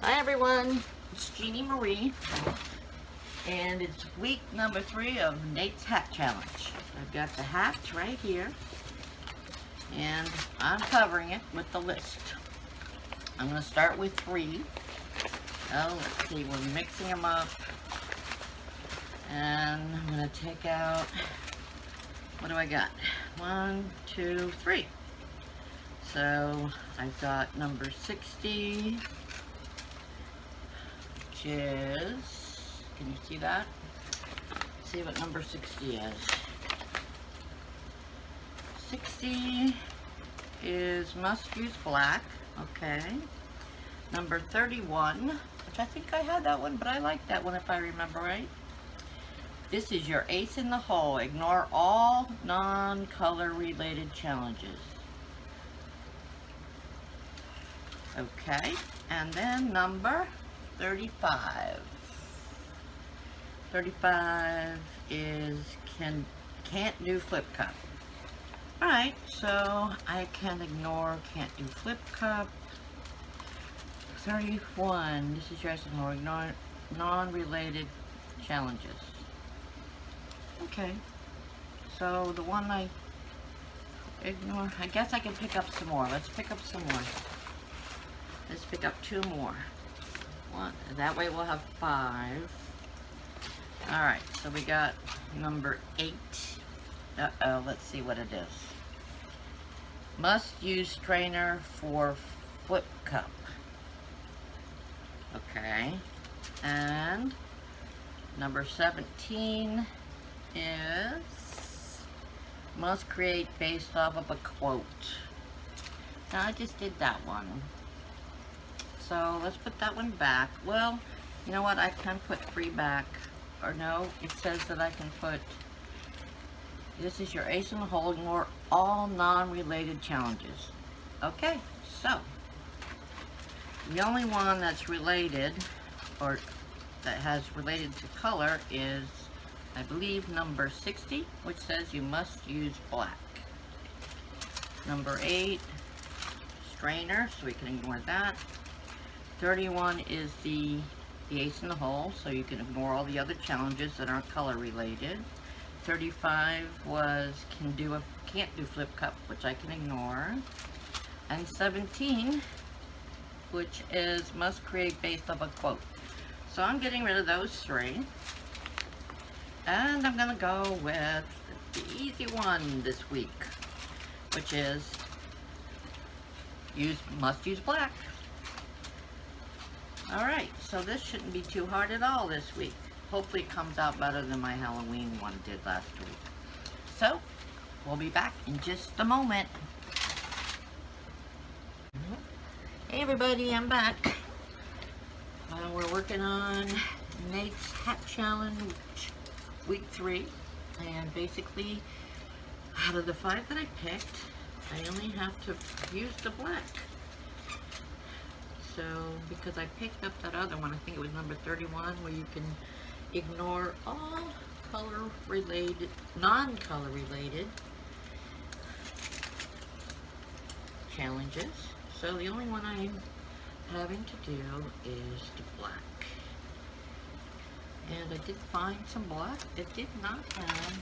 Hi everyone, it's Jeannie Marie, and it's week number 3 of Nate's Hat Challenge. I've got the hat right here, and I'm covering it with the list. I'm going to start with 3. Oh, let's see, we're mixing them up, and I'm going to take out, what do I got? 1, 2, 3. So I've got number 60. Is, can you see that? Let's see what number 60 is. 60 is must use black. Okay. Number 31, which I think I had that one, but I like that one if I remember right. This is your ace in the hole. Ignore all non-color related challenges. Okay. And then number 35. 35 is can't do flip cup. Alright, so I can ignore can't do flip cup. 31, this is your ignore non-related challenges. Okay, so the one I ignore, I guess I can pick up some more. Let's pick up some more. Let's pick up 2 more. That way we'll have 5. Alright, so we got number 8. Uh-oh, let's see what it is. Must use strainer for flip cup. Okay. And number 17 is must create based off of a quote. Now I just did that one. So let's put that one back. Well, you know what? I can put 3 back. Or no, it says that I can put, this is your ace in the hole, ignore all non-related challenges. Okay, so the only one that's related, or that has related to color is, I believe, number 60, which says you must use black. Number 8, strainer, so we can ignore that. 31 is the ace in the hole, so you can ignore all the other challenges that aren't color related. 35 was can't do flip cup, which I can ignore. And 17, which is must create based off a quote. So I'm getting rid of those 3. And I'm gonna go with the easy one this week, which is must use black. Alright, so this shouldn't be too hard at all this week. Hopefully it comes out better than my Halloween one did last week. So, we'll be back in just a moment. Hey everybody, I'm back. We're working on Nate's Hat Challenge week 3. And basically, out of the 5 that I picked, I only have to use the black. So, because I picked up that other one, I think it was number 31, where you can ignore all color-related, non-color-related challenges. So the only one I'm having to do is the black. And I did find some black that did not have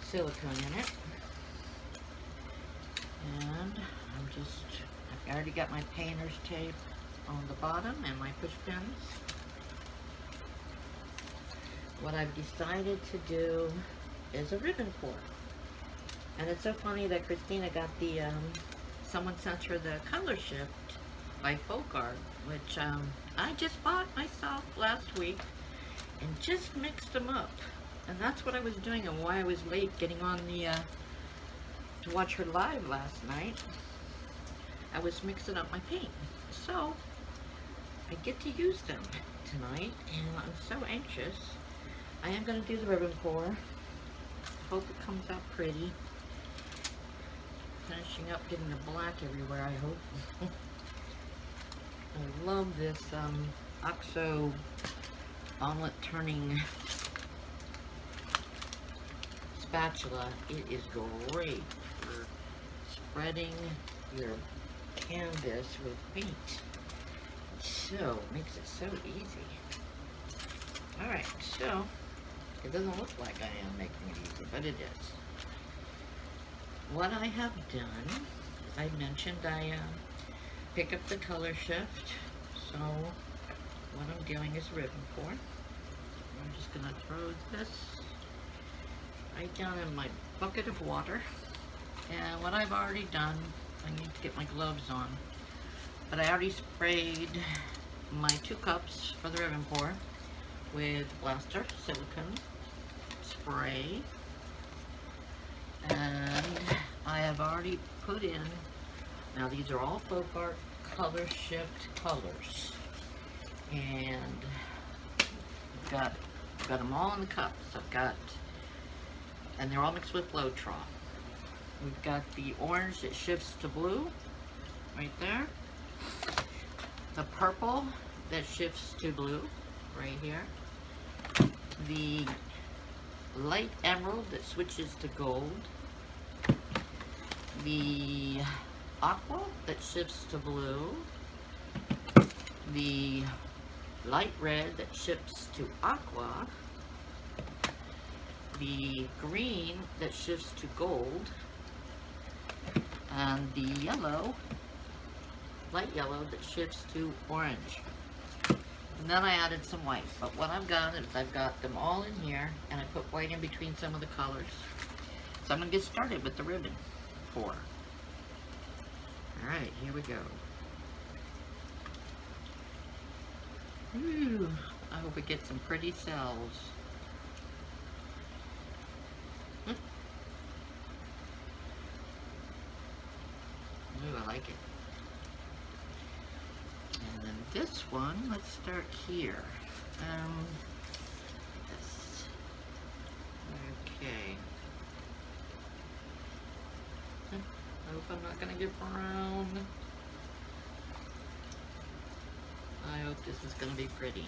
silicone in it. And I've already got my painter's tape on the bottom and my push pins. What I've decided to do is a ribbon pour. And it's so funny that Christina got the, someone sent her the color shift by Folk Art, which I just bought myself last week and just mixed them up. And that's what I was doing and why I was late getting on the, to watch her live last night. I was mixing up my paint. So, I get to use them tonight, and I'm so anxious. I am going to do the ribbon pour. Hope it comes out pretty. Finishing up getting the black everywhere, I hope. I love this OXO omelet turning spatula. It is great for spreading your canvas with paint. So, it makes it so easy. Alright, so, it doesn't look like I am making it easy, but it is. What I have done, as I mentioned, I pick up the color shift. So, what I'm doing is ribbon pour. I'm just going to throw this right down in my bucket of water. And what I've already done, I need to get my gloves on, but I already sprayed my 2 cups for the ribbon pour with Blaster silicone spray, and I have already put in, now these are all folk art color shift colors, and I've got them all in the cups. I've got, and they're all mixed with Floetrol. We've got the orange that shifts to blue, right there. The purple that shifts to blue, right here. The light emerald that switches to gold. The aqua that shifts to blue. The light red that shifts to aqua. The green that shifts to gold. And the yellow, light yellow, that shifts to orange. And then I added some white. But what I've got is I've got them all in here, and I put white in between some of the colors. So I'm going to get started with the ribbon pour. Alright, here we go. Ooh, I hope it gets some pretty cells. Ooh, I like it. And then this one, let's start here. This. Okay. I hope I'm not gonna get brown. I hope this is gonna be pretty.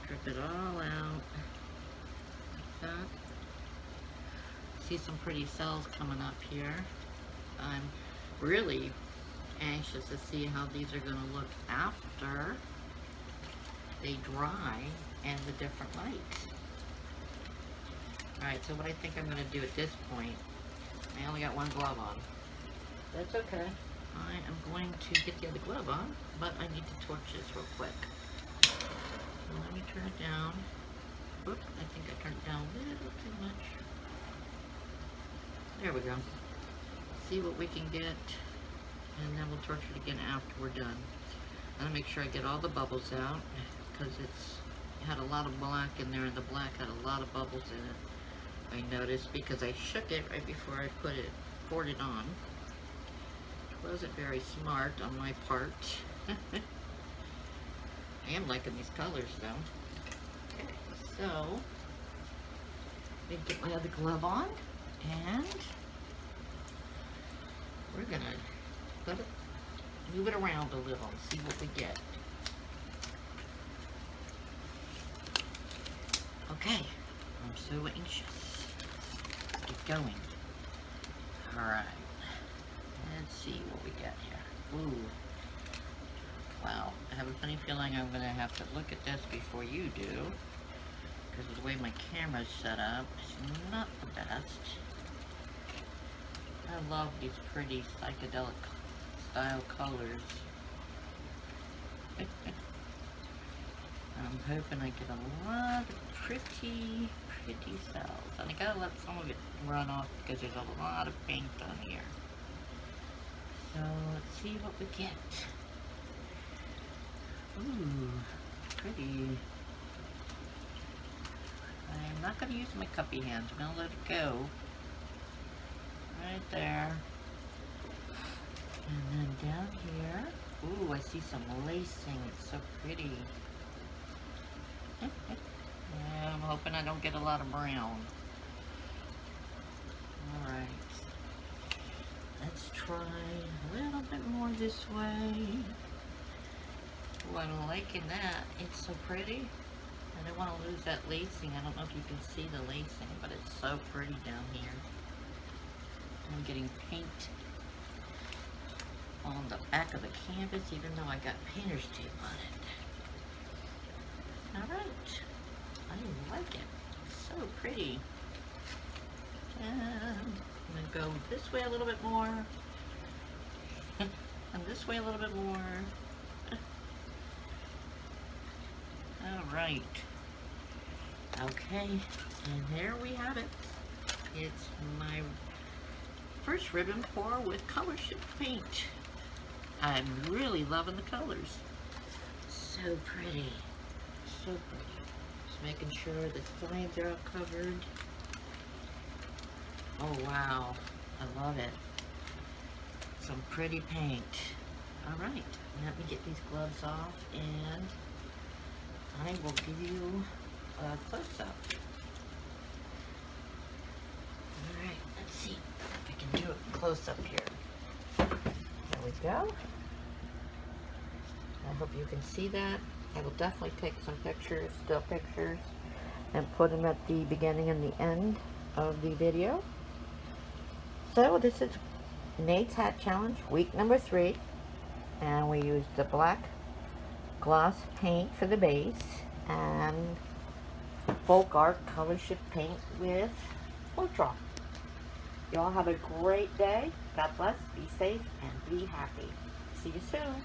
Drip it all out. Like that. See some pretty cells coming up here. I'm really anxious to see how these are going to look after they dry and the different lights. Alright, so what I think I'm going to do at this point, I only got one glove on. That's okay. I am going to get the other glove on, but I need to torch this real quick. So let me turn it down. Oop, I think I turned it down a little too much. There we go. See what we can get, and then we'll torch it again after we're done. I'm gonna make sure I get all the bubbles out, because it had a lot of black in there, and the black had a lot of bubbles in it. I noticed because I shook it right before I poured it on. It wasn't very smart on my part. I am liking these colors though. Okay, so let me get my other glove on. And we're gonna move it around a little and see what we get. Okay, I'm so anxious. Let's get going. Alright, let's see what we get here. Ooh, wow, I have a funny feeling I'm gonna have to look at this before you do, because the way my camera's set up is not the best. I love these pretty psychedelic style colors. I'm hoping I get a lot of pretty cells. And I gotta let some of it run off because there's a lot of paint on here. So let's see what we get. Ooh, pretty. I'm not going to use my cuppy hands. I'm going to let it go. Right there. And then down here. Ooh, I see some lacing. It's so pretty. Yeah, I'm hoping I don't get a lot of brown. Alright. Let's try a little bit more this way. Ooh, I'm liking that. It's so pretty. I don't want to lose that lacing. I don't know if you can see the lacing, but it's so pretty down here. I'm getting paint on the back of the canvas, even though I got painter's tape on it. Alright, I like it. So pretty. And I'm going to go this way a little bit more. And this way a little bit more. Alright. Okay, and there we have it. It's my first ribbon pour with color shift paint. I'm really loving the colors. So pretty. So pretty. Just making sure the sides are all covered. Oh wow, I love it. Some pretty paint. Alright, let me get these gloves off and I will give you a close-up. Alright, let's see if I can do a close-up here. There we go. I hope you can see that. I will definitely take some pictures, still pictures, and put them at the beginning and the end of the video. So this is Nate's Hat Challenge, week number 3. And we used the black gloss paint for the base and folk art color shift paint with Ultra. You all have a great day. God bless, be safe, and be happy. See you soon.